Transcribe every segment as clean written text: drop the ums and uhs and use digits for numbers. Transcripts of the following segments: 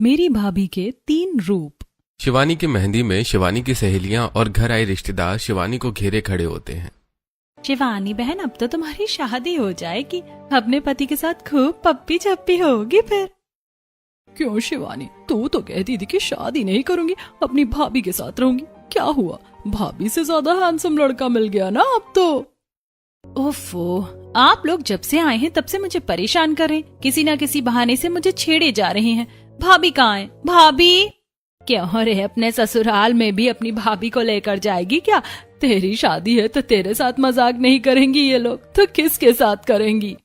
मेरी भाभी के 3 रूप। शिवानी की मेहंदी में शिवानी की सहेलियां और घर आए रिश्तेदार शिवानी को घेरे खड़े होते हैं। शिवानी बहन, अब तो तुम्हारी शादी हो जाएगी, अपने पति के साथ खूब पप्पी चप्पी होगी फिर। क्यों शिवानी, तू तो कहती थी कि शादी नहीं करूंगी, अपनी भाभी के साथ रहूंगी। क्या हुआ, भाभी से ज्यादा हैंडसम लड़का मिल गया ना अब तो। ओफो, आप लोग जब से आए हैं तब से मुझे परेशान कर रहे हैं, किसी न किसी बहाने से मुझे छेड़े जा रहे हैं। भाभी कहाँ है? भाभी क्यों रे, अपने ससुराल में भी अपनी भाभी को लेकर जाएगी क्या? तेरी शादी है तो तेरे साथ मजाक नहीं करेंगी ये लोग, तो किसके साथ करेंगी?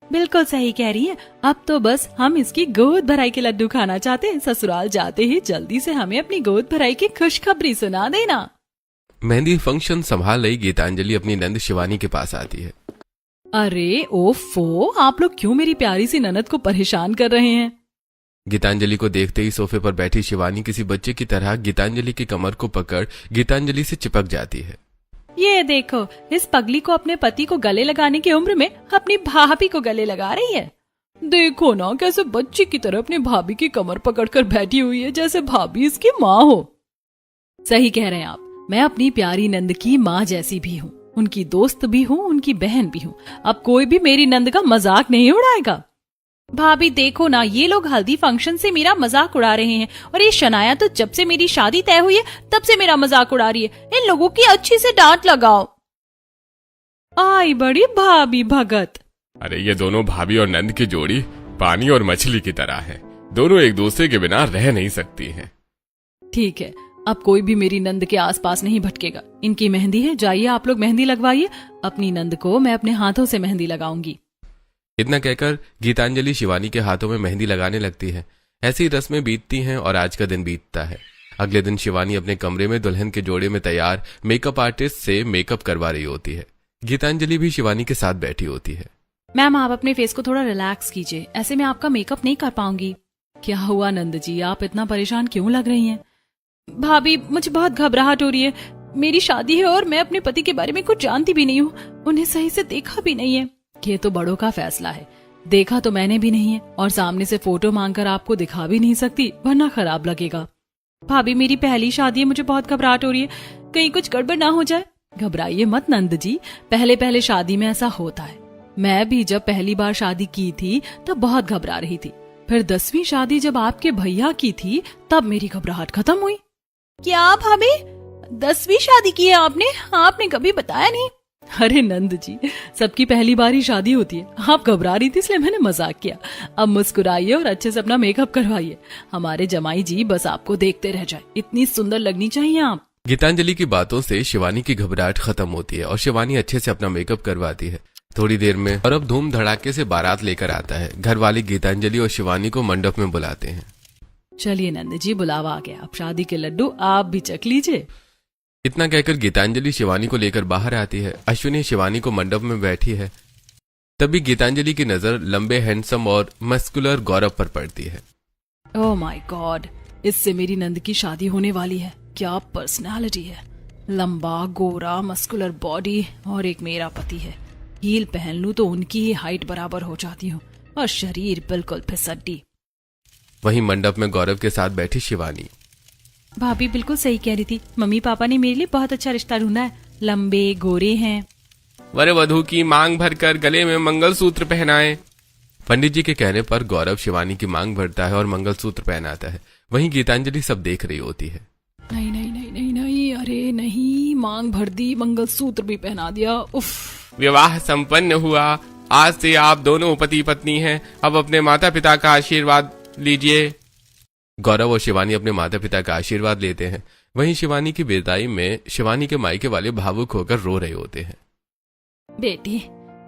बिल्कुल सही कह रही है। अब तो बस हम इसकी गोद भराई के लड्डू खाना चाहते हैं। ससुराल जाते ही जल्दी से हमें अपनी गोद भराई की खुशखबरी सुना देना। मेहंदी फंक्शन संभाल रही गीतांजलि अपनी नंद शिवानी के पास आती है। अरे ओफो, आप लोग क्यों मेरी प्यारी सी ननद को परेशान कर रहे हैं? गीतांजलि को देखते ही सोफे पर बैठी शिवानी किसी बच्चे की तरह गीतांजलि की कमर को पकड़ गीतांजलि से चिपक जाती है। ये देखो, इस पगली को अपने पति को गले लगाने की उम्र में अपनी भाभी को गले लगा रही है। देखो ना कैसे बच्ची की तरह अपनी भाभी की कमर पकड़कर बैठी हुई है, जैसे भाभी इसकी माँ हो। सही कह रहे हैं आप, मैं अपनी प्यारी नंद की माँ जैसी भी हूँ, उनकी दोस्त भी हूँ, उनकी बहन भी हूँ। अब कोई भी मेरी नंद का मजाक नहीं उड़ाएगा। भाभी देखो ना, ये लोग हल्दी फंक्शन से मेरा मजाक उड़ा रहे हैं, और ये शनाया तो जब से मेरी शादी तय हुई है तब से मेरा मजाक उड़ा रही है। इन लोगों की अच्छी से डांट लगाओ। आई बड़ी भाभी भगत। अरे ये दोनों भाभी और नंद की जोड़ी पानी और मछली की तरह है, दोनों एक दूसरे के बिना रह नहीं सकती हैं। ठीक है, अब कोई भी मेरी नंद के आसपास नहीं भटकेगा। इनकी मेहंदी है, जाइए आप लोग मेहंदी लगवाइए। अपनी नंद को मैं अपने हाथों से मेहंदी लगाऊंगी। इतना कहकर गीतांजलि शिवानी के हाथों में मेहंदी लगाने लगती है। ऐसी रस्में बीतती हैं और आज का दिन बीतता है। अगले दिन शिवानी अपने कमरे में दुल्हन के जोड़े में तैयार मेकअप आर्टिस्ट से मेकअप करवा रही होती है। गीतांजलि भी शिवानी के साथ बैठी होती है। मैम, आप अपने फेस को थोड़ा रिलैक्स कीजिए, ऐसे में आपका मेकअप नहीं कर पाऊंगी। क्या हुआ नंद जी, आप इतना परेशान क्यों लग रही हैं? भाभी, मुझे बहुत घबराहट हो रही है। मेरी शादी है और मैं अपने पति के बारे में कुछ जानती भी नहीं हूँ, उन्हें सही से देखा भी नहीं है। ये तो बड़ों का फैसला है, देखा तो मैंने भी नहीं है, और सामने से फोटो मांगकर आपको दिखा भी नहीं सकती, वरना खराब लगेगा। भाभी, मेरी पहली शादी है, मुझे बहुत घबराहट हो रही है, कहीं कुछ गड़बड़ ना हो जाए। घबराइए मत नंद जी, पहले पहले शादी में ऐसा होता है। मैं भी जब पहली बार शादी की थी तब बहुत घबरा रही थी, फिर 10वीं शादी जब आपके भैया की थी तब मेरी घबराहट खत्म हुई। क्या भाभी, 10वीं शादी की है आपने? आपने कभी बताया नहीं। अरे नंद जी, सबकी पहली बार ही शादी होती है, आप घबरा रही थी इसलिए मैंने मजाक किया। अब मुस्कुराइए और अच्छे से अपना मेकअप करवाइए। हमारे जमाई जी बस आपको देखते रह जाए, इतनी सुंदर लगनी चाहिए आप। गीतांजलि की बातों से शिवानी की घबराहट खत्म होती है और शिवानी अच्छे से अपना मेकअप करवाती है। थोड़ी देर में और अब धूम धड़ाके से बारात लेकर आता है। घर वाले गीतांजलि और शिवानी को मंडप में बुलाते हैं। चलिए नंद जी, बुलावा आ गया, अब शादी के लड्डू आप भी चख लीजिए। इतना कहकर गीतांजलि शिवानी को लेकर बाहर आती है। अश्विनी शिवानी को मंडप में बैठी है। तभी गीतांजलि की नजर लंबे हैंडसम और मस्कुलर गौरव पर पड़ती है। ओह माय गॉड, इससे मेरी नंद की शादी होने वाली है। क्या पर्सनालिटी है, लंबा गोरा मस्कुलर बॉडी, और एक मेरा पति है। हील पहन लूं तो उनकी ही हाइट बराबर हो जाती हूँ, और शरीर बिल्कुल फिसड्डी। वहीं मंडप में गौरव के साथ बैठी शिवानी। भाभी बिल्कुल सही कह रही थी, मम्मी पापा ने मेरे लिए बहुत अच्छा रिश्ता ढूंढा है, लंबे गोरे हैं। वर वधू की मांग भरकर गले में मंगलसूत्र पहनाए। पंडित जी के कहने पर गौरव शिवानी की मांग भरता है और मंगलसूत्र पहनाता है। वहीं गीतांजलि सब देख रही होती है। नहीं नहीं नहीं नहीं नहीं, अरे नहीं, मांग भर दी, मंगलसूत्र भी पहना दिया, उफ। विवाह संपन्न हुआ, आज से आप दोनों पति पत्नी हैं। अब अपने माता पिता का आशीर्वाद लीजिए। गौरव और शिवानी अपने माता पिता का आशीर्वाद लेते हैं। वहीं शिवानी की विदाई में शिवानी के मायके वाले भावुक होकर रो रहे होते हैं। बेटी,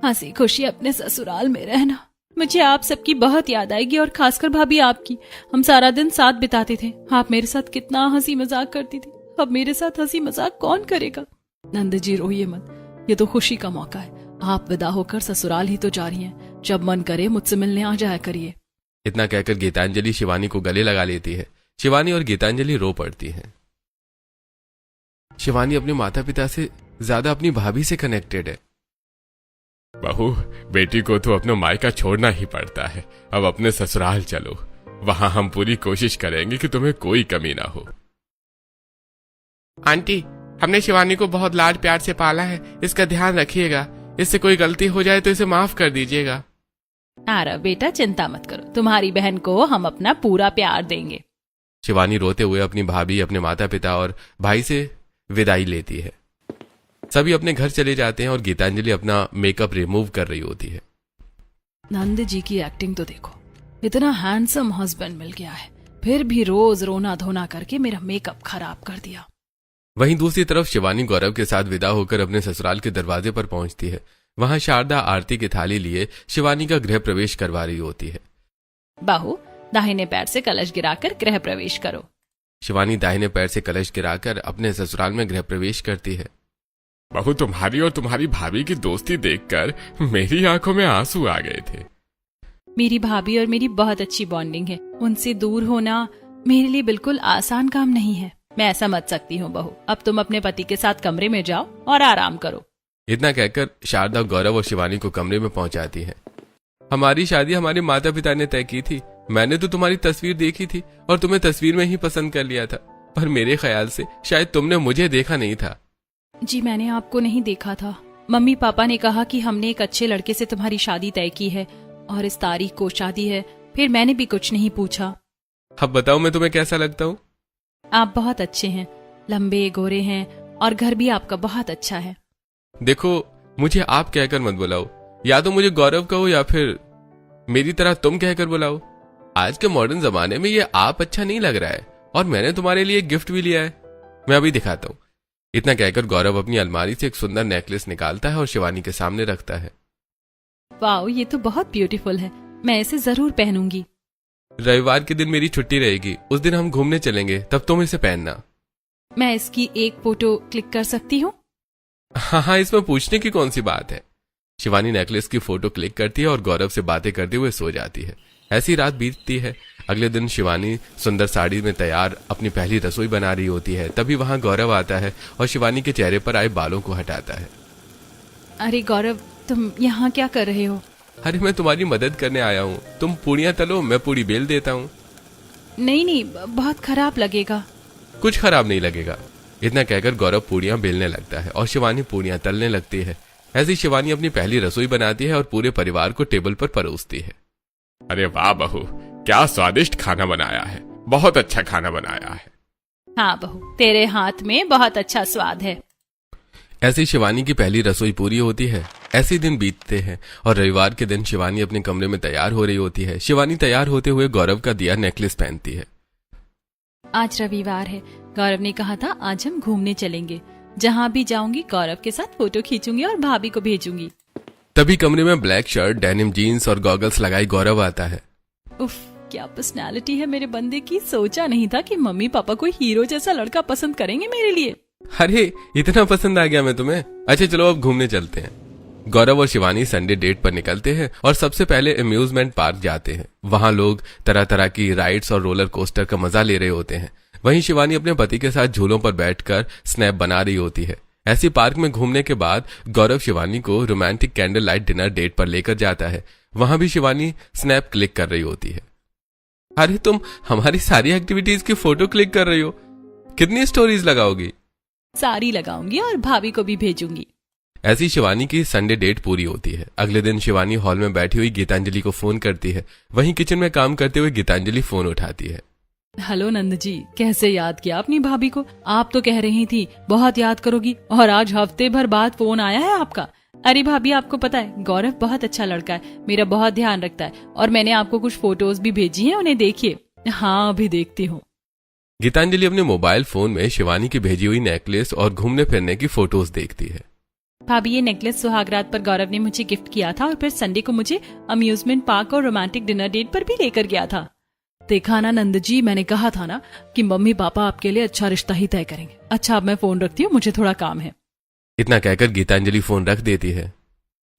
हंसी खुशी अपने ससुराल में रहना, मुझे आप सबकी बहुत याद आएगी, और खासकर भाभी आपकी। हम सारा दिन साथ बिताते थे, आप मेरे साथ कितना हंसी मजाक करती थी, अब मेरे साथ हंसी मजाक कौन करेगा? नंद जी रोइए मत, ये तो खुशी का मौका है। आप विदा होकर ससुराल ही तो जा रही हैं, जब मन करे मुझसे मिलने आ जाया करिए। इतना कहकर गीतांजलि शिवानी को गले लगा लेती है। शिवानी और गीतांजलि रो पड़ती हैं। शिवानी अपने माता पिता से ज्यादा अपनी भाभी से कनेक्टेड है। बहू, बेटी को तो अपना मायका छोड़ना ही पड़ता है, अब अपने ससुराल चलो। वहां हम पूरी कोशिश करेंगे कि तुम्हें कोई कमी ना हो। आंटी, हमने शिवानी को बहुत लाड प्यार से पाला है, इसका ध्यान रखिएगा। इससे कोई गलती हो जाए तो इसे माफ कर दीजिएगा। अरे बेटा चिंता मत करो, तुम्हारी बहन को हम अपना पूरा प्यार देंगे। शिवानी रोते हुए अपनी भाभी, अपने माता पिता और भाई से विदाई लेती है। सभी अपने घर चले जाते हैं और गीतांजलि अपना मेकअप रिमूव कर रही होती है। नंद जी की एक्टिंग तो देखो, इतना हैंडसम हस्बैंड मिल गया है, फिर भी रोज रोना धोना करके मेरा मेकअप खराब कर दिया। वहीं दूसरी तरफ शिवानी गौरव के साथ विदा होकर अपने ससुराल के दरवाजे पर पहुंचती है। वहां शारदा आरती की थाली लिए शिवानी का गृह प्रवेश करवा रही होती है। बहू, दाहिने पैर से कलश गिराकर गृह प्रवेश करो। शिवानी दाहिने पैर से कलश गिराकर अपने ससुराल में गृह प्रवेश करती है। बहू, तुम्हारी और तुम्हारी भाभी की दोस्ती देखकर मेरी आंखों में आंसू आ गए थे। मेरी भाभी और मेरी बहुत अच्छी बॉन्डिंग है, उनसे दूर होना मेरे लिए बिल्कुल आसान काम नहीं है। मैं ऐसा मत सकती हूँ बहू, अब तुम अपने पति के साथ कमरे में जाओ और आराम करो। इतना कहकर शारदा गौरव और शिवानी को कमरे में पहुंचाती है। हमारी शादी हमारे माता पिता ने तय की थी। मैंने तो तुम्हारी तस्वीर देखी थी और तुम्हें तस्वीर में ही पसंद कर लिया था, पर मेरे ख्याल से शायद तुमने मुझे देखा नहीं था। जी मैंने आपको नहीं देखा था। मम्मी पापा ने कहा कि हमने एक अच्छे लड़के से तुम्हारी शादी तय की है और इस तारीख को शादी है, फिर मैंने भी कुछ नहीं पूछा। अब बताओ मैं तुम्हें कैसा लगता हूँ? आप बहुत अच्छे हैं, लंबे गोरे हैं और घर भी आपका बहुत अच्छा है। देखो, मुझे आप कहकर मत बुलाओ, या तो मुझे गौरव कहो या फिर मेरी तरह तुम कहकर बुलाओ। आज के मॉडर्न जमाने में ये आप अच्छा नहीं लग रहा है और मैंने तुम्हारे लिए गिफ्ट भी लिया है, मैं अभी दिखाता हूँ। इतना कहकर गौरव अपनी अलमारी से एक सुंदर नेकलेस निकालता है और शिवानी के सामने रखता है। वाओ, ये तो बहुत ब्यूटीफुल है, मैं इसे जरूर पहनूंगी। रविवार के दिन मेरी छुट्टी रहेगी, उस दिन हम घूमने चलेंगे, तब तुम इसे पहनना। मैं इसकी एक फोटो क्लिक कर सकती हूँ? हाँ, इसमें पूछने की कौन सी बात है। शिवानी नेकलेस की फोटो क्लिक करती है और गौरव से बातें करते हुए सो जाती है। ऐसी रात बीतती है। अगले दिन शिवानी सुंदर साड़ी में तैयार अपनी पहली रसोई बना रही होती है। तभी वहां गौरव आता है और शिवानी के चेहरे पर आए बालों को हटाता है। अरे गौरव, तुम यहाँ क्या कर रहे हो? अरे मैं तुम्हारी मदद करने आया हूँ, तुम पूड़ियाँ तलो, मैं पूड़ी बेल देता हूँ। नहीं, बहुत खराब लगेगा। कुछ खराब नहीं लगेगा। इतना कहकर गौरव पूड़ियाँ बेलने लगता है और शिवानी पूड़ियाँ तलने लगती है। ऐसी शिवानी अपनी पहली रसोई बनाती है और पूरे परिवार को टेबल पर परोसती है। अरे वाह बहू, क्या स्वादिष्ट खाना बनाया है, बहुत अच्छा खाना बनाया है। हाँ बहू, तेरे हाथ में बहुत अच्छा स्वाद है। ऐसी शिवानी की पहली रसोई पूरी होती है। ऐसे दिन बीतते हैं और रविवार के दिन शिवानी अपने कमरे में तैयार हो रही होती है। शिवानी तैयार होते हुए गौरव का दिया नेकलेस पहनती है। आज रविवार है, गौरव ने कहा था आज हम घूमने चलेंगे। जहाँ भी जाऊंगी गौरव के साथ फोटो खींचूंगी और भाभी को भेजूंगी। तभी कमरे में ब्लैक शर्ट, डेनिम जीन्स और गॉगल्स लगाई गौरव आता है। उफ, क्या पर्सनालिटी है मेरे बंदे की। सोचा नहीं था कि मम्मी पापा कोई हीरो जैसा लड़का पसंद करेंगे मेरे लिए। अरे इतना पसंद आ गया मैं तुम्हें? अच्छा चलो अब घूमने चलते हैं। गौरव और शिवानी संडे डेट पर निकलते हैं और सबसे पहले अम्यूजमेंट पार्क जाते हैं। वहां लोग तरह तरह की राइड्स और रोलर कोस्टर का मजा ले रहे होते हैं। वहीं शिवानी अपने पति के साथ झूलों पर बैठकर स्नैप बना रही होती है। ऐसी पार्क में घूमने के बाद गौरव शिवानी को romantic candle light dinner date पर लेकर जाता है। वहां भी शिवानी स्नैप क्लिक कर रही होती है। अरे तुम हमारी सारी एक्टिविटीज की फोटो क्लिक कर रही हो, कितनी स्टोरीज लगाओगी? सारी लगाऊंगी और भाभी को भी भेजूंगी। ऐसी शिवानी की संडे डेट पूरी होती है। अगले दिन शिवानी हॉल में बैठी हुई गीतांजलि को फोन करती है। वहीं किचन में काम करते हुए गीतांजलि फोन उठाती है। हेलो नंद जी, कैसे याद किया अपनी भाभी को? आप तो कह रही थी बहुत याद करोगी और आज हफ्ते भर बाद फोन आया है आपका। अरे भाभी, आपको पता है गौरव बहुत अच्छा लड़का है, मेरा बहुत ध्यान रखता है और मैंने आपको कुछ फोटोज भी भेजी हैं, उन्हें देखिए। हाँ, अभी देखती हूँ। गीतांजलि अपने मोबाइल फोन में शिवानी की भेजी हुई नेकलेस और घूमने फिरने की फोटोज देखती है। भाभी, ये नेकलेस सुहागरात पर गौरव ने मुझे गिफ्ट किया था और फिर संडे को मुझे अम्यूजमेंट पार्क और रोमांटिक डिनर डेट पर भी लेकर गया था। देखा ना नंद जी, मैंने कहा था ना कि मम्मी पापा आपके लिए अच्छा रिश्ता ही तय करेंगे। अच्छा, अब मैं फोन रखती हूँ, मुझे थोड़ा काम है। इतना कहकर गीतांजलि फोन रख देती है।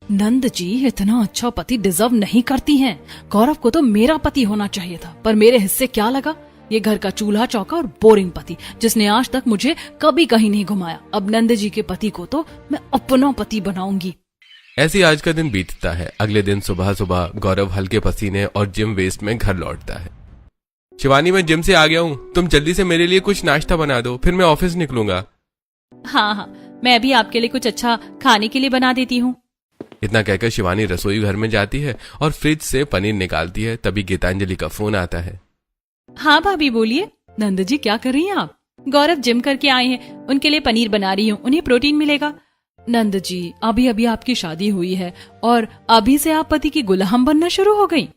नंद जी इतना अच्छा पति डिजर्व नहीं करती हैं। गौरव को तो मेरा पति होना चाहिए था, पर मेरे हिस्से क्या लगा? ये घर का चूल्हा चौका और बोरिंग पति, जिसने आज तक मुझे कभी कहीं नहीं घुमाया। अब नंद जी के पति को तो मैं अपना पति बनाऊंगी। ऐसे आज का दिन बीतता है। अगले दिन सुबह सुबह गौरव हल्के पसीने और जिम वेस्ट में घर लौटता है। शिवानी मैं जिम से आ गया हूँ, तुम जल्दी से मेरे लिए कुछ नाश्ता बना दो, फिर मैं ऑफिस निकलूंगा। हाँ हाँ, मैं भी आपके लिए कुछ अच्छा खाने के लिए बना देती हूँ। इतना कहकर शिवानी रसोई घर में जाती है और फ्रिज से पनीर निकालती है। तभी गीतांजलि का फोन आता है। हाँ भाभी बोलिए। नंद जी क्या कर रही हैं आप? गौरव जिम करके आए हैं, उनके लिए पनीर बना रही हूँ, उन्हें प्रोटीन मिलेगा। नंद जी अभी अभी आपकी शादी हुई है और अभी से आप पति की गुलाम बनना शुरू हो गई।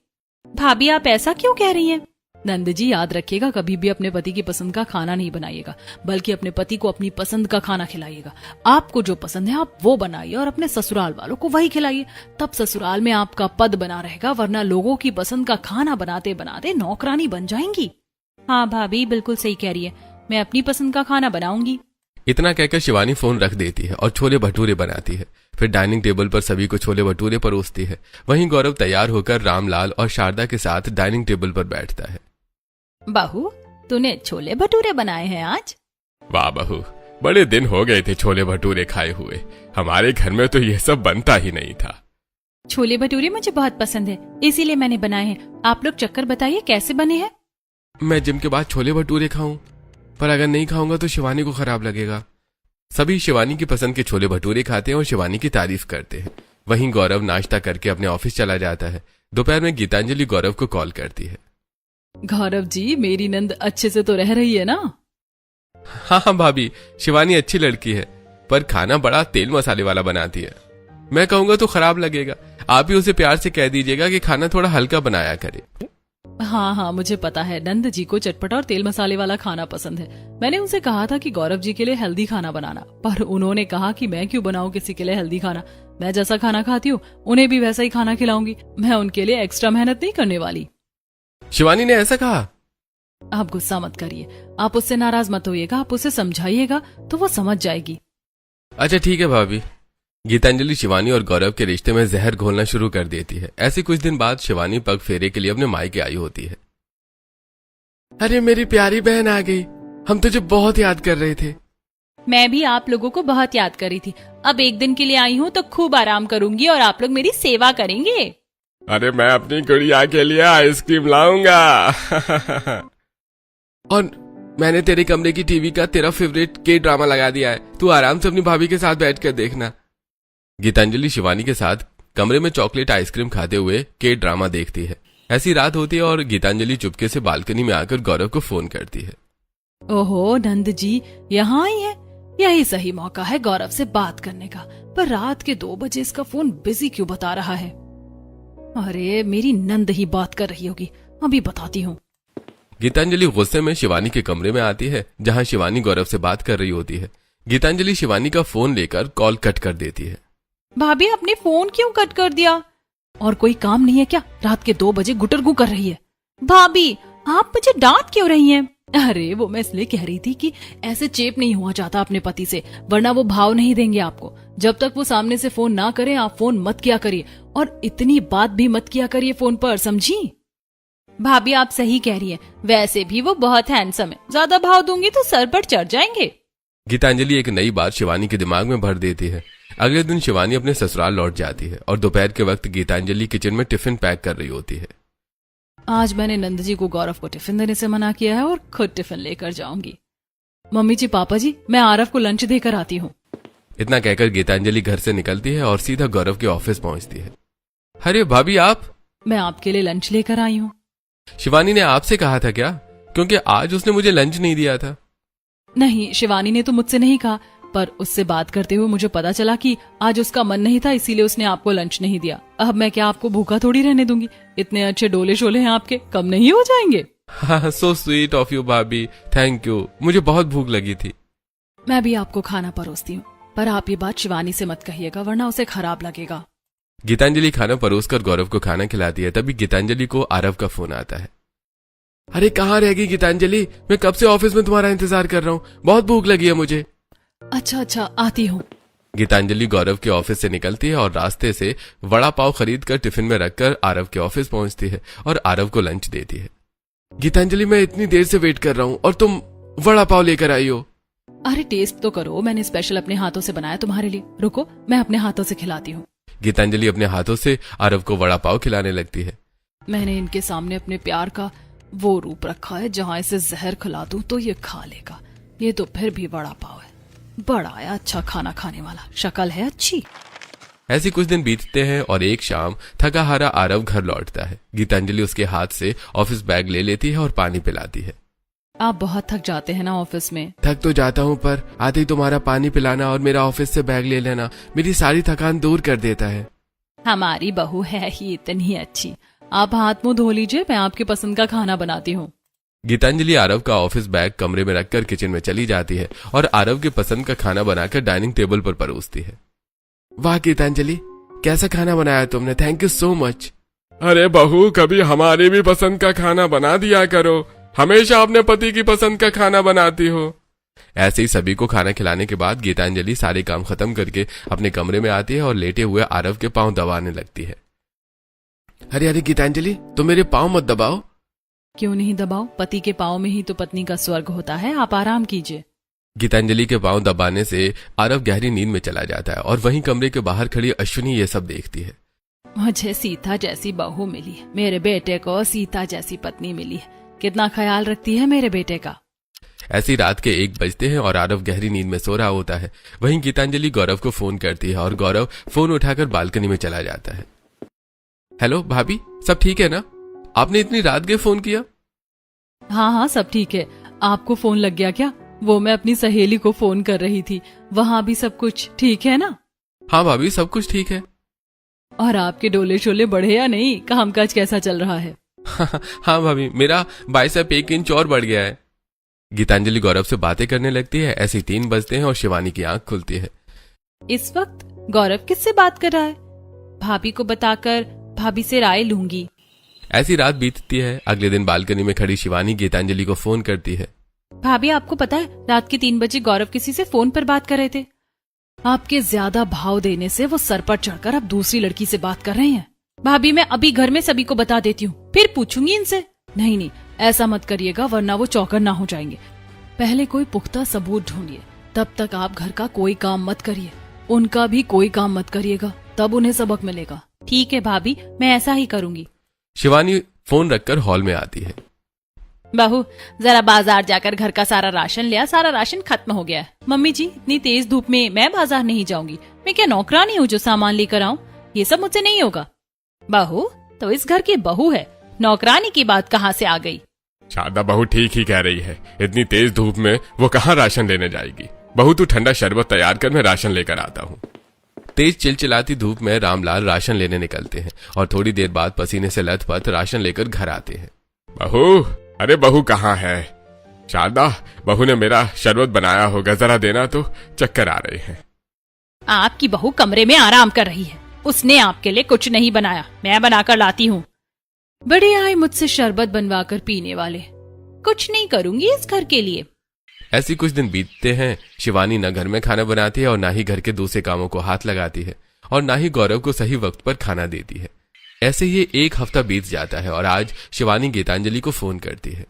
भाभी आप ऐसा क्यों कह रही हैं? नंद जी याद रखिएगा, कभी भी अपने पति की पसंद का खाना नहीं बनाइएगा, बल्कि अपने पति को अपनी पसंद का खाना खिलाइएगा। आपको जो पसंद है आप वो बनाइए और अपने ससुराल वालों को वही खिलाइए। तब ससुराल में आपका पद बना रहेगा, वरना लोगों की पसंद का खाना बनाते बनाते नौकरानी बन जाएंगी। हाँ भाभी बिल्कुल सही कह रही है, मैं अपनी पसंद का खाना बनाऊंगी। इतना कहकर शिवानी फोन रख देती है और छोले भटूरे बनाती है। फिर डाइनिंग टेबल पर सभी को छोले भटूरे परोसती है। वहीं गौरव तैयार होकर रामलाल और शारदा के साथ डाइनिंग टेबल पर बैठता है। बहू तूने छोले भटूरे बनाए हैं आज? वाह बहू, बड़े दिन हो गए थे छोले भटूरे खाए हुए। हमारे घर में तो ये सब बनता ही नहीं था। छोले भटूरे मुझे बहुत पसंद है, इसीलिए मैंने बनाए हैं। आप लोग चक्कर बताइए कैसे बने हैं। मैं जिम के बाद छोले भटूरे खाऊं, पर अगर नहीं खाऊंगा तो शिवानी को खराब लगेगा। सभी शिवानी की पसंद के छोले भटूरे खाते हैं और शिवानी की तारीफ करते हैं। वहीं गौरव नाश्ता करके अपने ऑफिस चला जाता है। दोपहर में गीतांजलि गौरव को कॉल करती है। गौरव जी मेरी नंद अच्छे से तो रह रही है ना? हाँ भाभी, शिवानी अच्छी लड़की है, पर खाना बड़ा तेल मसाले वाला बनाती है। मैं कहूंगा तो खराब लगेगा। आप ही उसे प्यार से कह दीजिएगा कि खाना थोड़ा हल्का बनाया करे। हाँ मुझे पता है, नंद जी को चटपटा और तेल मसाले वाला खाना पसंद है। मैंने उनसे कहा था कि गौरव जी के लिए हेल्दी खाना बनाना, पर उन्होंने कहा कि मैं क्यों बनाऊं किसी के लिए हेल्दी खाना। मैं जैसा खाना खाती हूँ उन्हें भी वैसा ही खाना खिलाऊंगी। मैं उनके लिए एक्स्ट्रा मेहनत नहीं करने वाली। शिवानी ने ऐसा कहा? आप गुस्सा मत करिए, आप उससे नाराज मत होइएगा, आप उसे समझाइएगा तो वो समझ जाएगी। अच्छा ठीक है भाभी। गीतांजलि शिवानी और गौरव के रिश्ते में जहर घोलना शुरू कर देती है। ऐसे कुछ दिन बाद शिवानी पग फेरे के लिए अपने मायके आई होती है। अरे मेरी प्यारी बहन आ गई, हम तुझे बहुत याद कर रहे थे। मैं भी आप लोगों को बहुत याद करी थी। अब एक दिन के लिए आई हूँ तो खूब आराम करूंगी और आप लोग मेरी सेवा करेंगे। अरे मैं अपनी गुड़िया के लिए आइसक्रीम लाऊंगा। और मैंने तेरे कमरे की टीवी का तेरा फेवरेट के ड्रामा लगा दिया है, तू आराम से अपनी भाभी के साथ बैठकर देखना। गीतांजलि शिवानी के साथ कमरे में चॉकलेट आइसक्रीम खाते हुए के ड्रामा देखती है। ऐसी रात होती है और गीतांजलि चुपके से बालकनी में आकर गौरव को फोन करती है। ओहो नंद जी यहाँ आई है, यही सही मौका है गौरव से बात करने का। पर रात के 2 बजे इसका फोन बिजी क्यों बता रहा है? अरे मेरी नंद ही बात कर रही होगी, अभी बताती हूँ। गीतांजलि गुस्से में शिवानी के कमरे में आती है, जहां शिवानी गौरव से बात कर रही होती है। गीतांजलि शिवानी का फोन लेकर कॉल कट कर देती है। भाभी आपने फोन क्यों कट कर दिया? और कोई काम नहीं है क्या? रात के 2 बजे गुटरगू कर रही है। भाभी आप मुझे डांट क्यों रही हैं? अरे वो मैं इसलिए कह रही थी कि ऐसे चेप नहीं हुआ जाता अपने पति से, वरना वो भाव नहीं देंगे आपको। जब तक वो सामने से फोन ना करें आप फोन मत किया करिए, और इतनी बात भी मत किया करिए फोन पर, समझी? भाभी आप सही कह रही हैं, वैसे भी वो बहुत हैंडसम है, ज्यादा भाव दूंगी तो सर पर चढ़ जाएंगे। गीतांजलि एक नई बात शिवानी के दिमाग में भर देती है। अगले दिन शिवानी अपने ससुराल लौट जाती है और दोपहर के वक्त गीतांजलि किचन में टिफिन पैक कर रही होती है। आज मैंने नंद जी को गौरव को टिफिन देने से मना किया है और खुद टिफिन लेकर जाऊंगी। मम्मी जी पापा जी मैं आरव को लंच देकर आती हूँ। इतना कहकर गीतांजलि घर से निकलती है और सीधा गौरव के ऑफिस पहुंचती है। अरे भाभी आप? मैं आपके लिए लंच लेकर आई हूँ। शिवानी ने आपसे कहा था क्या? क्योंकि आज उसने मुझे लंच नहीं दिया था। नहीं, शिवानी ने तो मुझसे नहीं कहा, पर उससे बात करते हुए मुझे पता चला कि आज उसका मन नहीं था, इसीलिए उसने आपको लंच नहीं दिया। अब मैं क्या आपको भूखा थोड़ी रहने दूंगी? इतने अच्छे डोले शोले हैं आपके, कम नहीं हो जाएंगे? हाँ, सो स्वीट ऑफ यू भाभी, थैंक यू। मुझे बहुत भूख लगी थी। मैं भी आपको खाना परोसती हूँ, पर आप ये बात शिवानी से मत कहिएगा, वरना उसे खराब लगेगा। गीतांजलि खाना परोसकर गौरव को खाना खिलाती है। तभी गीतांजलि को आरव का फोन आता है। अरे कहाँ रह गई गीतांजलि? मैं कब से ऑफिस में तुम्हारा इंतजार कर रहा हूँ, बहुत भूख लगी है मुझे। अच्छा आती हूँ। गीतांजलि गौरव के ऑफिस से निकलती है और रास्ते से वड़ा पाव खरीदकर टिफिन में रखकर आरव के ऑफिस पहुंचती है और आरव को लंच देती है। गीतांजलि मैं इतनी देर से वेट कर रहा हूँ और तुम वड़ा पाव लेकर आई हो। अरे टेस्ट तो करो, मैंने स्पेशल अपने हाथों से बनाया तुम्हारे लिए। रुको मैं अपने हाथों से खिलाती हूँ। गीतांजलि अपने हाथों से आरव को वड़ा पाव खिलाने लगती है। मैंने इनके सामने अपने प्यार का वो रूप रखा है जहाँ इसे जहर खिला दूं तो ये खा लेगा। ये तो फिर भी बड़ा पाव है, बड़ा है, अच्छा खाना खाने वाला, शक्ल है अच्छी। ऐसे कुछ दिन बीतते हैं और एक शाम थका हारा आरव घर लौटता है। गीतांजलि उसके हाथ से ऑफिस बैग ले लेती है और पानी पिलाती है। आप बहुत थक जाते हैं ना ऑफिस में? थक तो जाता हूँ, पर आते ही तुम्हारा पानी पिलाना और मेरा ऑफिस से बैग ले लेना मेरी सारी थकान दूर कर देता है। हमारी बहू है ही इतनी अच्छी। आप हाथ मुंह धो लीजिए, मैं आपके पसंद का खाना बनाती हूँ। गीतांजलि आरव का ऑफिस बैग कमरे में रखकर किचन में चली जाती है और आरव के पसंद का खाना बनाकर डाइनिंग टेबल पर परोसती है। वाह गीतांजलि, कैसा खाना बनाया तुमने, थैंक यू सो मच। अरे बहू, कभी हमारे भी पसंद का खाना बना दिया करो, हमेशा अपने पति की पसंद का खाना बनाती हो। ऐसे ही सभी को खाना खिलाने के बाद गीतांजलि सारे काम खत्म करके अपने कमरे में आती है और लेटे हुए आरव के पांव दबाने लगती है। अरे अरे गीतांजलि, तुम मेरे पांव मत दबाओ। क्यों नहीं दबाओ, पति के पाँव में ही तो पत्नी का स्वर्ग होता है, आप आराम कीजिए। गीतांजलि के पांव दबाने से आरव गहरी नींद में चला जाता है और वहीं कमरे के बाहर खड़ी अश्विनी ये सब देखती है। मुझे सीता जैसी बहू मिली है, मेरे बेटे को सीता जैसी पत्नी मिली है, कितना ख्याल रखती है मेरे बेटे का। ऐसी रात के 1 बजते हैं और आरव गहरी नींद में सो रहा होता है। वहीं गीतांजलि गौरव को फोन करती है और गौरव फोन उठाकर बालकनी में चला जाता है। हेलो भाभी, सब ठीक है ना? आपने इतनी रात के फोन किया? हाँ हाँ सब ठीक है। आपको फोन लग गया क्या? वो मैं अपनी सहेली को फोन कर रही थी। वहाँ भी सब कुछ ठीक है ना? हाँ भाभी, सब कुछ ठीक है। और आपके डोले शोले बढ़े या नहीं? कामकाज कैसा चल रहा है? हाँ भाभी, मेरा बाइसेप 1 इंच और बढ़ गया है। गीतांजलि गौरव से बातें करने लगती है। ऐसे 3 बजते हैं और शिवानी की आंख खुलती है। इस वक्त गौरव किससे बात कर रहा है? भाभी को बताकर भाभी से राय लूंगी। ऐसी रात बीतती है। अगले दिन बालकनी में खड़ी शिवानी गीतांजलि को फोन करती है। भाभी, आपको पता है रात के 3 बजे गौरव किसी से फोन पर बात कर रहे थे। आपके ज्यादा भाव देने से वो सर पर चढ़कर अब दूसरी लड़की से बात कर रहे हैं। भाभी, मैं अभी घर में सभी को बता देती हूँ, फिर पूछूंगी इनसे। नहीं नहीं, ऐसा मत करिएगा वरना वो चौकन्ना हो जाएंगे। पहले कोई पुख्ता सबूत ढूंढिए, तब तक आप घर का कोई काम मत करिए, उनका भी कोई काम मत करिएगा, तब उन्हें सबक मिलेगा। ठीक है भाभी, मैं ऐसा ही करूंगी। शिवानी फोन रखकर हॉल में आती है। बहू, जरा बाजार जाकर घर का सारा राशन लिया, सारा राशन खत्म हो गया है। मम्मी जी, इतनी तेज धूप में मैं बाजार नहीं जाऊंगी, मैं क्या नौकरानी हूँ जो सामान लेकर आऊं? ये सब मुझसे नहीं होगा। बहू तो इस घर की बहू है, नौकरानी की बात कहाँ से आ गई? शारदा बहू ठीक ही कह रही है, इतनी तेज धूप में वो कहाँ राशन लेने जाएगी। बहू तू ठंडा शरबत तैयार कर, मैं राशन लेकर आता हूँ। तेज चिलचिलाती धूप में रामलाल राशन लेने निकलते हैं और थोड़ी देर बाद पसीने से लथपथ राशन लेकर घर आते हैं। बहू, अरे बहू कहाँ है? शारदा, बहू ने मेरा शरबत बनाया होगा, जरा देना तो, चक्कर आ रहे हैं। आपकी बहू कमरे में आराम कर रही है, उसने आपके लिए कुछ नहीं बनाया, मैं बनाकर लाती हूँ। बड़े आए मुझसे शरबत बनवाकर पीने वाले, कुछ नहीं करूंगी इस घर के लिए। ऐसी कुछ दिन बीतते हैं। शिवानी न घर में खाना बनाती है और ना ही घर के दूसरे कामों को हाथ लगाती है और ना ही गौरव को सही वक्त पर खाना देती है। ऐसे ही 1 हफ्ता बीत जाता है और आज शिवानी गीतांजलि को फोन करती है।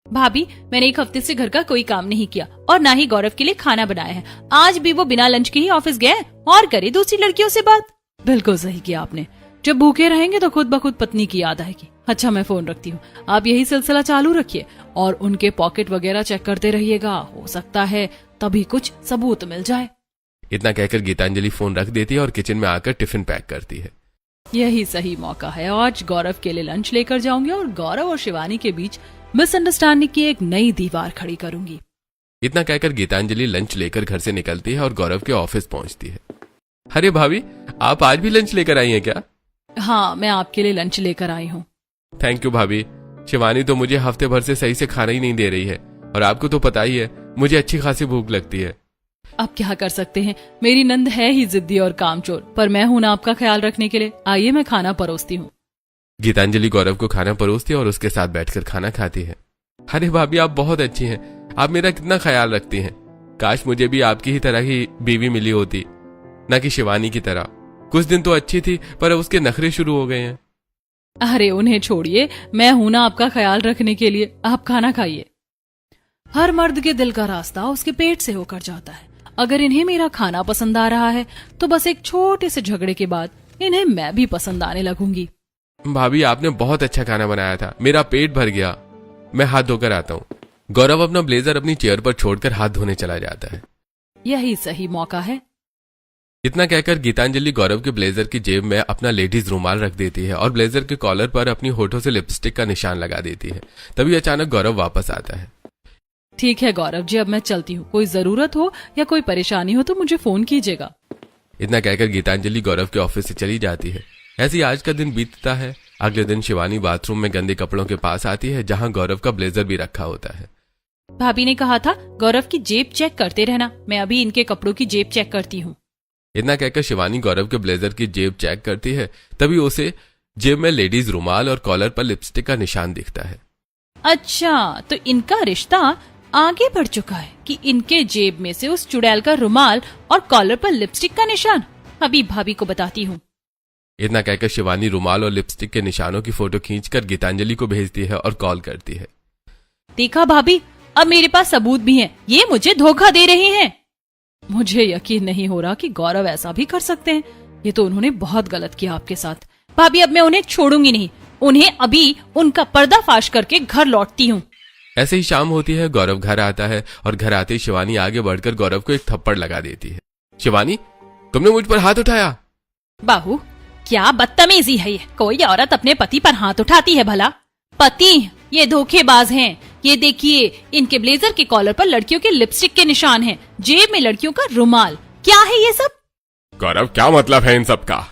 भाभी, मैंने 1 हफ्ते से घर का कोई काम नहीं किया और ना ही गौरव के लिए खाना बनाया है। आज भी वो बिना लंच के ही ऑफिस गए और करे दूसरी लड़कियों से बात। बिल्कुल सही किया आपने, जब भूखे रहेंगे तो खुद ब खुद पत्नी की याद आएगी। अच्छा, मैं फोन रखती हूँ, आप यही सिलसिला चालू रखिए और उनके पॉकेट वगैरह चेक करते रहिएगा, हो सकता है तभी कुछ सबूत मिल जाए। इतना कहकर गीतांजलि फोन रख देती है और किचन में आकर टिफिन पैक करती है। यही सही मौका है, आज गौरव के लिए लंच लेकर जाऊंगी और गौरव और शिवानी के बीच मिसअंडरस्टैंडिंग की एक नई दीवार खड़ी करूंगी। इतना कहकर गीतांजलि लंच लेकर घर से निकलती है और गौरव के ऑफिस पहुंचती है। अरे भाभी, आप आज भी लंच लेकर आई हैं क्या? हाँ, मैं आपके लिए लंच लेकर आई हूँ। थैंक यू भाभी। शिवानी तो मुझे हफ्ते भर से सही से खाना ही नहीं दे रही है और आपको तो पता ही है मुझे अच्छी खासी भूख लगती है। अब क्या कर सकते हैं, मेरी नंद है ही जिद्दी और कामचोर, पर मैं हूं ना आपका ख्याल रखने के लिए। आइए मैं खाना परोसती हूँ। गीतांजलि गौरव को खाना परोसती है और उसके साथ बैठकर खाना खाती है। अरे भाभी, आप बहुत अच्छी हैं, आप मेरा कितना ख्याल रखती हैं। काश मुझे भी आपकी ही तरह की बीवी मिली होती, न कि शिवानी की तरह। कुछ दिन तो अच्छी थी पर अब उसके नखरे शुरू हो गए हैं। अरे उन्हें छोड़िए, मैं हूं ना आपका ख्याल रखने के लिए, आप खाना खाइए। हर मर्द के दिल का रास्ता उसके पेट से होकर जाता है। अगर इन्हें मेरा खाना पसंद आ रहा है तो बस एक छोटे से झगड़े के बाद इन्हें मैं भी पसंद आने लगूंगी। भाभी, आपने बहुत अच्छा खाना बनाया था, मेरा पेट भर गया। मैं हाथ धोकर आता हूँ। गौरव अपना ब्लेजर अपनी चेयर पर छोड़कर हाथ धोने चला जाता है। यही सही मौका है। इतना कहकर गीतांजलि गौरव के ब्लेजर की जेब में अपना लेडीज रुमाल रख देती है और ब्लेजर के कॉलर पर अपनी होठों से लिपस्टिक का निशान लगा देती है। तभी अचानक गौरव वापस आता है। ठीक है गौरव जी, अब मैं चलती हूँ। कोई जरूरत हो या कोई परेशानी हो तो मुझे फोन कीजिएगा। इतना कहकर गीतांजलि गौरव के ऑफिस से चली जाती है। ऐसे ही आज का दिन बीतता है। अगले दिन शिवानी बाथरूम में गंदे कपड़ों के पास आती है जहां गौरव का ब्लेजर भी रखा होता है। भाभी ने कहा था गौरव की जेब चेक करते रहना, मैं अभी इनके कपड़ों की जेब चेक करती हूँ। इतना कहकर शिवानी गौरव के ब्लेजर की जेब चेक करती है। तभी उसे जेब में लेडीज रुमाल और कॉलर पर लिपस्टिक का निशान दिखता है। अच्छा, तो इनका रिश्ता आगे बढ़ चुका है कि इनके जेब में से उस चुड़ैल का रुमाल और कॉलर पर लिपस्टिक का निशान। अभी भाभी को बताती हूँ। इतना कहकर शिवानी रुमाल और लिपस्टिक के निशानों की फोटो खींचकर गीतांजलि को भेजती है और कॉल करती है। देखा भाभी, अब मेरे पास सबूत भी हैं, ये मुझे धोखा दे रहे हैं। मुझे यकीन नहीं हो रहा कि गौरव ऐसा भी कर सकते हैं। ये तो उन्होंने बहुत गलत किया आपके साथ। भाभी, अब मैं उन्हें छोड़ूंगी नहीं, उन्हें अभी उनका पर्दाफाश करके घर लौटती हूँ। ऐसे ही शाम होती है। गौरव घर आता है और घर आते ही शिवानी आगे बढ़कर गौरव को एक थप्पड़ लगा देती है। शिवानी, तुमने मुझ पर हाथ उठाया? बाहू, क्या बदतमीजी है ये। कोई औरत अपने पति पर हाथ उठाती है भला? पति ये धोखेबाज हैं। ये देखिए, इनके ब्लेजर के कॉलर पर लड़कियों के लिपस्टिक के निशान हैं, जेब में लड़कियों का रुमाल। क्या है ये सब? गौरव, क्या मतलब है इन सब का?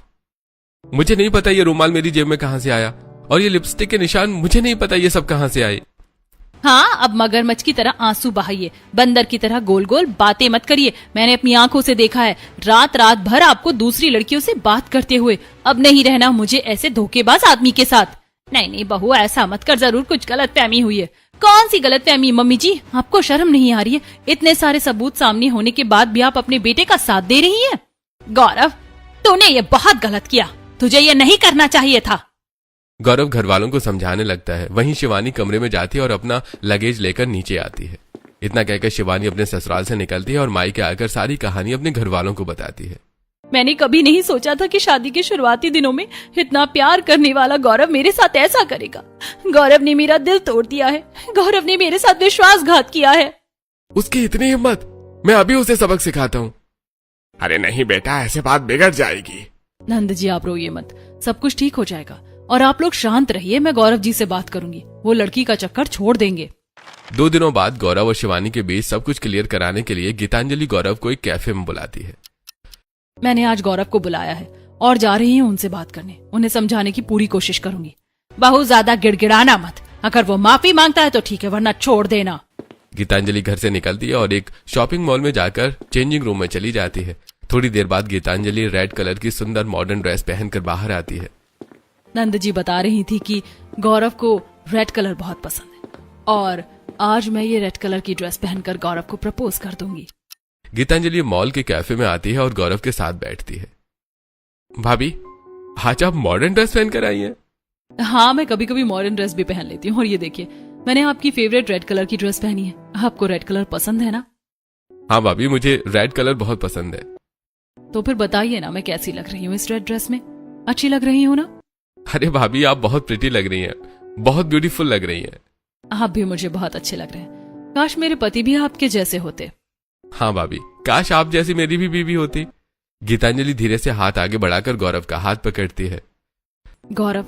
मुझे नहीं पता ये रुमाल मेरी जेब में कहां से आया, और ये लिपस्टिक के निशान मुझे नहीं पता ये सब कहां से आए। हाँ, अब मगरमच्छ की तरह आंसू बहाइए, बंदर की तरह गोल गोल बातें मत करिए। मैंने अपनी आंखों से देखा है रात रात भर आपको दूसरी लड़कियों से बात करते हुए। अब नहीं रहना मुझे ऐसे धोखेबाज आदमी के साथ। नहीं नहीं बहू, ऐसा मत कर, जरूर कुछ गलतफहमी हुई है। कौन सी गलतफहमी मम्मी जी? आपको शर्म नहीं आ रही है? इतने सारे सबूत सामने होने के बाद भी आप अपने बेटे का साथ दे रही हैं। गौरव, तूने ये बहुत गलत किया, तुझे ये नहीं करना चाहिए था। गौरव घर वालों को समझाने लगता है। वहीं शिवानी कमरे में जाती है और अपना लगेज लेकर नीचे आती है। इतना कहकर शिवानी अपने ससुराल से निकलती है और मायके आकर सारी कहानी अपने घर वालों को बताती है। मैंने कभी नहीं सोचा था कि शादी के शुरुआती दिनों में इतना प्यार करने वाला गौरव मेरे साथ ऐसा करेगा। गौरव ने मेरा दिल तोड़ दिया है। गौरव ने मेरे साथ विश्वासघात किया है। उसकी इतनी हिम्मत! मैं अभी उसे सबक सिखाता हूँ। अरे नहीं बेटा, ऐसे बात बिगड़ जाएगी। नंद जी, आप रोइए मत, सब कुछ ठीक हो जाएगा। और आप लोग शांत रहिए, मैं गौरव जी से बात करूंगी, वो लड़की का चक्कर छोड़ देंगे। 2 दिनों बाद गौरव और शिवानी के बीच सब कुछ क्लियर कराने के लिए गीतांजलि गौरव को एक कैफे में बुलाती है। मैंने आज गौरव को बुलाया है और जा रही हूँ उनसे बात करने। उन्हें समझाने की पूरी कोशिश करूंगी। बहुत ज्यादा गिड़गिड़ाना मत। अगर वो माफी मांगता है तो ठीक है, वरना छोड़ देना। गीतांजलि घर से निकलती है और एक शॉपिंग मॉल में जाकर चेंजिंग रूम में चली जाती है। थोड़ी देर बाद गीतांजलि रेड कलर की सुंदर मॉडर्न ड्रेस पहनकर बाहर आती है। नंद जी बता रही थी कि गौरव को रेड कलर बहुत पसंद है और आज मैं ये रेड कलर की ड्रेस पहनकर गौरव को प्रपोज कर दूंगी। गीतांजलि मॉल के कैफे में आती है और गौरव के साथ बैठती है। भाभी, आज आप मॉडर्न ड्रेस पहनकर आई हैं? हाँ, मैं कभी कभी मॉडर्न ड्रेस भी पहन लेती हूँ। और ये देखिए, मैंने आपकी फेवरेट रेड कलर की ड्रेस पहनी है। आपको रेड कलर पसंद है ना? हाँ भाभी, मुझे रेड कलर बहुत पसंद है। तो फिर बताइए ना, मैं कैसी लग रही हूँ इस रेड ड्रेस में? अच्छी लग रही हूँ ना? अरे भाभी, आप बहुत प्रिटी लग रही हैं, बहुत ब्यूटीफुल लग रही हैं। आप भी मुझे बहुत अच्छे लग रहे हैं। काश मेरे पति भी आपके जैसे होते। हाँ भाभी, काश आप जैसी मेरी भी बीवी होती। गीतांजलि धीरे से हाथ आगे बढ़ाकर गौरव का हाथ पकड़ती है। गौरव,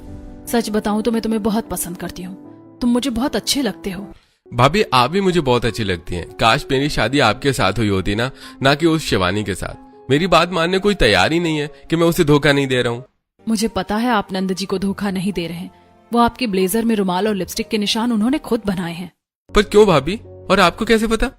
सच बताऊं तो मैं तुम्हें बहुत पसंद करती हूँ। तुम मुझे बहुत अच्छे लगते हो। भाभी, आप भी मुझे बहुत अच्छी लगती हैं। काश मेरी शादी आपके साथ हुई होती ना कि उस शिवानी के साथ। मेरी बात मानने कोई तैयार ही नहीं है कि मैं उसे धोखा नहीं दे रहा हूँ। मुझे पता है आप नंद जी को धोखा नहीं दे रहे हैं। वो आपके ब्लेजर में रुमाल और लिपस्टिक के निशान उन्होंने खुद बनाए हैं। पर क्यों भाभी, और आपको कैसे पता?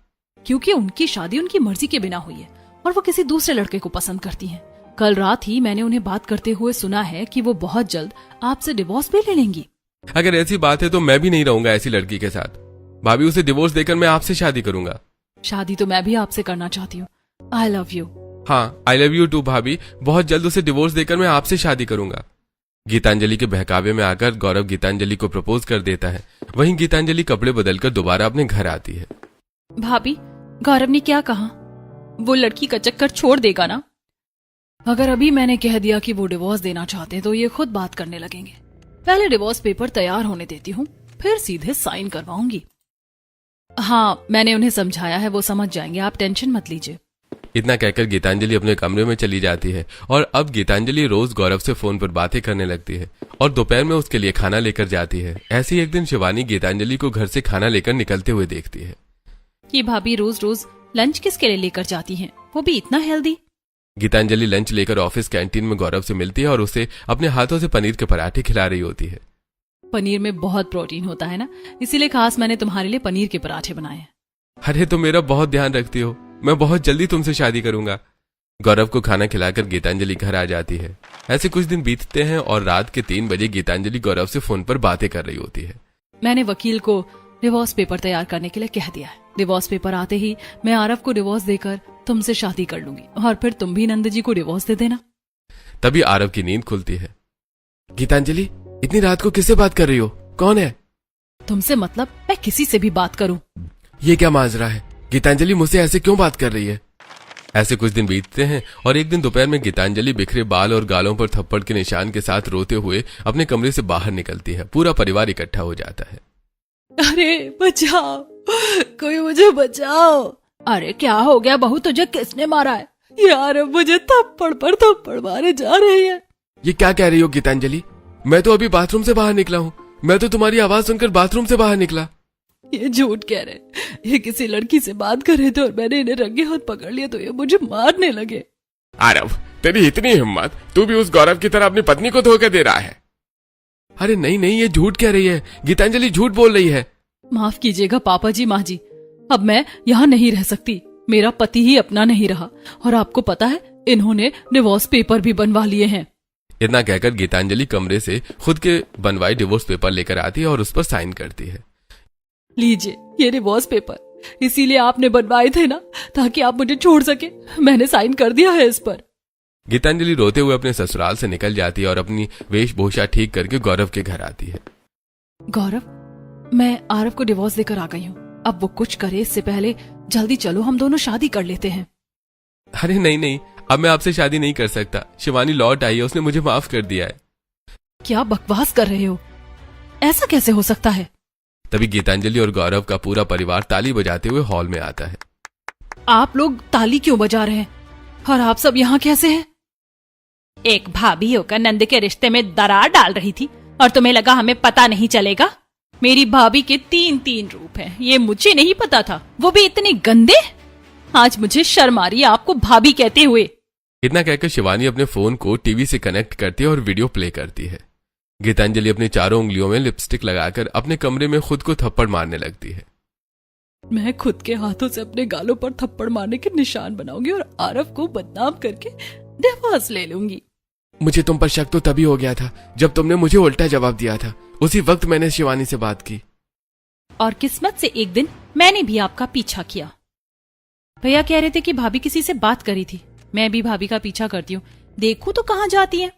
क्योंकि उनकी शादी उनकी मर्जी के बिना हुई है और वो किसी दूसरे लड़के को पसंद करती हैं। कल रात ही मैंने उन्हें बात करते हुए सुना है कि वो बहुत जल्द आपसे डिवोर्स भी ले लेंगी। अगर ऐसी बात है तो मैं भी नहीं रहूंगा ऐसी लड़की के साथ। भाभी, उसे डिवोर्स देकर मैं आपसे शादी करूंगा। शादी तो मैं भी आपसे करना चाहती हूँ। I love you. हाँ, आई लव यू टू भाभी। बहुत जल्द उसे डिवोर्स देकर मैं आपसे शादी करूंगा। गीतांजलि के बहकावे में आकर गौरव गीतांजलि को प्रपोज कर देता है। वहीं गीतांजलि कपड़े बदलकर दोबारा अपने घर आती है। भाभी, गौरव ने क्या कहा? वो लड़की का चक्कर छोड़ देगा ना? अगर अभी मैंने कह दिया कि वो डिवोर्स देना चाहते हैं तो ये खुद बात करने लगेंगे। पहले डिवोर्स पेपर तैयार होने देती हूँ, फिर सीधे साइन करवाऊंगी। हाँ, मैंने उन्हें समझाया है, वो समझ जाएंगे, आप टेंशन मत लीजिए। इतना कहकर गीतांजलि अपने कमरे में चली जाती है और अब गीतांजलि रोज गौरव से फोन पर बातें करने लगती है और दोपहर में उसके लिए खाना लेकर जाती है। ऐसे ही एक दिन शिवानी गीतांजलि को घर से खाना लेकर निकलते हुए देखती है। ये भाभी रोज रोज लंच किसके लिए लेकर जाती हैं, वो भी इतना हेल्दी। गीतांजलि लंच लेकर ऑफिस कैंटीन में गौरव से मिलती है और उसे अपने हाथों से पनीर के पराठे खिला रही होती है। पनीर में बहुत प्रोटीन होता है ना, इसीलिए खास मैंने तुम्हारे लिए पनीर के पराठे बनाए हैं। अरे तुम मेरा बहुत ध्यान रखती हो, मैं बहुत जल्दी तुमसे शादी करूंगा। गौरव को खाना खिलाकर गीतांजलि घर आ जाती है। ऐसे कुछ दिन बीतते हैं और रात के 3 बजे गीतांजलि गौरव से फोन पर बातें कर रही होती है। मैंने वकील को डिवोर्स पेपर तैयार करने के लिए कह दिया है। डिवोर्स पेपर आते ही मैं आरव को डिवोर्स देकर तुमसे शादी कर लूंगी और फिर तुम भी नंद जी को डिवोर्स दे देना। तभी आरव की नींद खुलती है। गीतांजलि, इतनी रात को किससे बात कर रही हो? कौन है? तुमसे मतलब मैं किसी से भी बात करूं? ये क्या माजरा है? गीतांजलि मुझसे ऐसे क्यों बात कर रही है? ऐसे कुछ दिन बीतते हैं और एक दिन दोपहर में गीतांजलि बिखरे बाल और गालों पर थप्पड़ के निशान के साथ रोते हुए अपने कमरे से बाहर निकलती है। पूरा परिवार इकट्ठा हो जाता है। अरे बचाओ, कोई मुझे बचाओ। अरे क्या हो गया बहू, तुझे किसने मारा है? यार मुझे थप्पड़ पर थप्पड़ मारे जा रही है। ये क्या कह रही हो गीतांजलि? मैं तो अभी बाथरूम से बाहर निकला हूँ। मैं तो तुम्हारी आवाज सुनकर बाथरूम से बाहर निकला। ये झूठ कह रहे, ये किसी लड़की से बात कर रहे थे और मैंने इन्हें रंगे हाथ पकड़ लिया तो ये मुझे मारने लगे। आरव, तेरी इतनी हिम्मत, तू भी उस गौरव की तरह अपनी पत्नी को धोखा दे रहा है। अरे नहीं नहीं, ये झूठ कह रही है। गीतांजलि झूठ बोल रही है। माफ कीजिएगा पापा जी, माँ जी, अब मैं यहाँ नहीं रह सकती। मेरा पति ही अपना नहीं रहा और आपको पता है इन्होंने डिवोर्स पेपर भी बनवा लिए हैं। इतना कहकर गीतांजलि कमरे से खुद के बनवाए डिवोर्स पेपर लेकर आती है और उस पर साइन करती है। लीजिए ये डिवोर्स पेपर, इसीलिए आपने बनवाए थे ना, ताकि आप मुझे छोड़ सके। मैंने साइन कर दिया है इस पर। गीतांजलि रोते हुए अपने ससुराल से निकल जाती है और अपनी वेशभूषा ठीक करके गौरव के घर आती है। गौरव, मैं आरव को डिवोर्स देकर आ गई हूँ। अब वो कुछ करे इससे पहले जल्दी चलो, हम दोनों शादी कर लेते हैं। अरे नहीं नहीं, अब मैं आपसे शादी नहीं कर सकता। शिवानी लौट आई है, उसने मुझे माफ कर दिया है। क्या बकवास कर रहे हो? ऐसा कैसे हो सकता है? तभी गीतांजलि और गौरव का पूरा परिवार ताली बजाते हुए हॉल में आता है। आप लोग ताली क्यों बजा रहे हैं और आप सब यहाँ कैसे हैं? एक भाभी होकर नंद के रिश्ते में दरार डाल रही थी और तुम्हें लगा हमें पता नहीं चलेगा? मेरी भाभी के 3 रूप हैं, ये मुझे नहीं पता था, वो भी इतने गंदे। आज मुझे शर्म आ रही है आपको भाभी कहते हुए। इतना कहकर शिवानी अपने फोन को टीवी से कनेक्ट करती है और वीडियो प्ले करती है। गीतांजलि अपनी चारों उंगलियों में लिपस्टिक लगाकर अपने कमरे में खुद को थप्पड़ मारने लगती है। मैं खुद के हाथों से अपने गालों पर थप्पड़ मारने के निशान बनाऊंगी और आरव को बदनाम करके डिवोर्स ले लूंगी। मुझे तुम पर शक तो तभी हो गया था जब तुमने मुझे उल्टा जवाब दिया था। उसी वक्त मैंने शिवानी से बात की। और किस्मत से एक दिन मैंने भी आपका पीछा किया। भैया कह रहे थे कि भाभी किसी से बात करी थी। मैं भी भाभी का पीछा करती हूँ, देखूं तो कहाँ जाती है।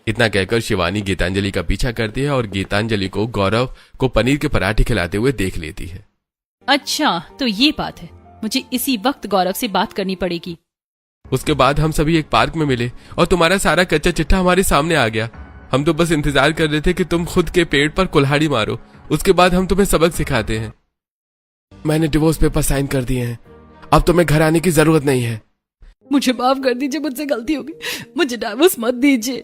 इतना कहकर शिवानी गीतांजलि का पीछा करती है और गीतांजलि को गौरव को पनीर के पराठे खिलाते हुए देख लेती है। अच्छा तो ये बात है, मुझे इसी वक्त गौरव से बात करनी पड़ेगी। उसके बाद हम सभी एक पार्क में मिले और तुम्हारा सारा कच्चा चिट्ठा हमारे सामने आ गया। हम तो बस इंतजार कर रहे थे कि तुम खुद के पेट पर कुल्हाड़ी मारो, उसके बाद हम तुम्हें सबक सिखाते हैं। मैंने डिवोर्स पेपर साइन कर दिए हैं, अब तुम्हें घर आने की जरूरत नहीं है। मुझे माफ कर दीजिए, मुझसे गलती हो गई, मुझे डाइवोर्स मत दीजिए।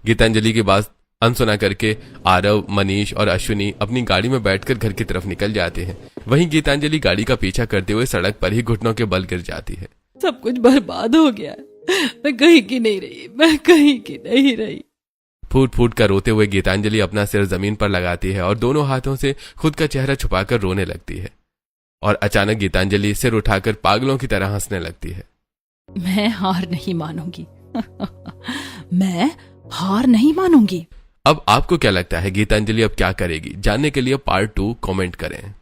गीतांजलि की बात अनसुना करके आरव, मनीष और अश्विनी अपनी गाड़ी में बैठकर घर की तरफ निकल जाते हैं। वहीं गीतांजलि गाड़ी का पीछा करते हुए सड़क पर ही घुटनों के बल गिर जाती है। सब कुछ बर्बाद हो गया है, मैं कहीं की नहीं रही, मैं कहीं की नहीं रही। फूट फूट कर रोते हुए गीतांजलि अपना सिर जमीन पर लगाती है और दोनों हाथों से खुद का चेहरा छुपाकर रोने लगती है। और अचानक गीतांजलि सिर उठाकर पागलों की तरह हंसने लगती है। मैं हार नहीं मानूंगी मैं हार नहीं मानूंगी। अब आपको क्या लगता है गीतांजलि अब क्या करेगी? जानने के लिए पार्ट 2 कमेंट करें।